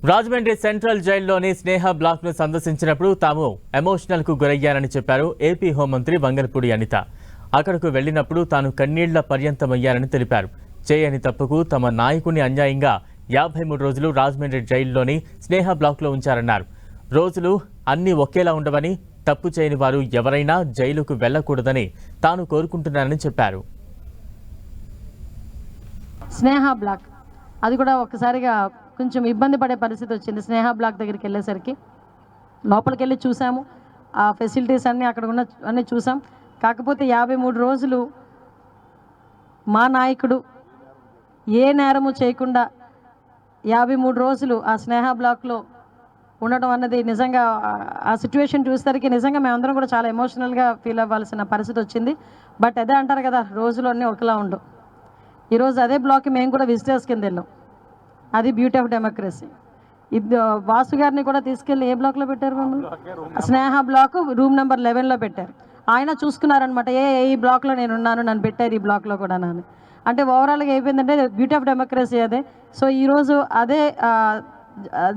Rajahmundry central జైల్లోని స్నేహ black ను సందర్శించినప్పుడు తాము emotional కు గురయ్యారని చెప్పారు ఏపీ హోంమంత్రి వంగలపూడి అనిత. అక్కడకు వెళ్లినప్పుడు తాను కన్నీళ్ల పర్యంతమయ్యారని తెలిపారు. చేయని తప్పుకు తమ నాయకుని అన్యాయంగా 53 రోజులు రాజమండ్రి జైల్లోని స్నేహ బ్లాక్ లో ఉంచారన్నారు. రోజులు అన్ని ఒకేలా ఉండవని, తప్పు చేయని వారు ఎవరైనా జైలుకు వెళ్లకూడదని తాను కోరుకుంటున్నానని చెప్పారు. స్నేహ బ్లాక్ అది కూడా ఒక్కసారిగా కొంచెం ఇబ్బంది పడే పరిస్థితి వచ్చింది. స్నేహ బ్లాక్ దగ్గరికి వెళ్ళేసరికి లోపలికి వెళ్ళి చూసాము, ఆ ఫెసిలిటీస్ అన్నీ అక్కడ ఉన్న అన్నీ చూసాం. కాకపోతే 53 రోజులు మా నాయకుడు ఏ నేరము చేయకుండా 53 రోజులు ఆ స్నేహ బ్లాక్లో ఉండడం అన్నది నిజంగా ఆ సిచ్యువేషన్ చూసేసరికి నిజంగా మేమందరం కూడా చాలా ఎమోషనల్గా ఫీల్ అవ్వాల్సిన పరిస్థితి వచ్చింది. బట్ అదే అంటారు కదా, రోజులు అన్నీ ఒకలా ఉండవు. ఈరోజు అదే బ్లాక్కి మేము కూడా విజిటర్స్ కింద వెళ్ళాం. అది బ్యూటీ ఆఫ్ డెమోక్రసీ. ఇది వాసు గారిని కూడా తీసుకెళ్ళి ఏ బ్లాక్లో పెట్టారు మమ్మల్ని? స్నేహ బ్లాక్ రూమ్ నెంబర్ 11లో పెట్టారు. ఆయన చూసుకున్నారనమాట, ఈ బ్లాక్లో నేను ఉన్నాను, నన్ను పెట్టారు ఈ బ్లాక్లో కూడా నన్ను. అంటే ఓవరాల్గా అయిపోయిందంటే బ్యూటీ ఆఫ్ డెమోక్రసీ అదే. సో ఈరోజు అదే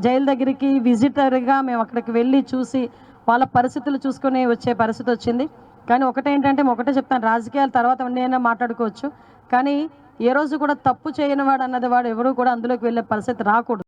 జైలు దగ్గరికి విజిటర్గా మేము అక్కడికి వెళ్ళి చూసి వాళ్ళ పరిస్థితులు చూసుకొని వచ్చే పరిస్థితి వచ్చింది. కానీ ఒకటేంటంటే ఒకటే చెప్తాను, రాజకీయాల తర్వాత ఉన్నైనా మాట్లాడుకోవచ్చు, కానీ ఏ రోజు కూడా తప్పు చేయని వాడు అన్నది వాడు ఎవరు కూడా అందులోకి వెళ్ళే పరిస్థితి రాకూడదు.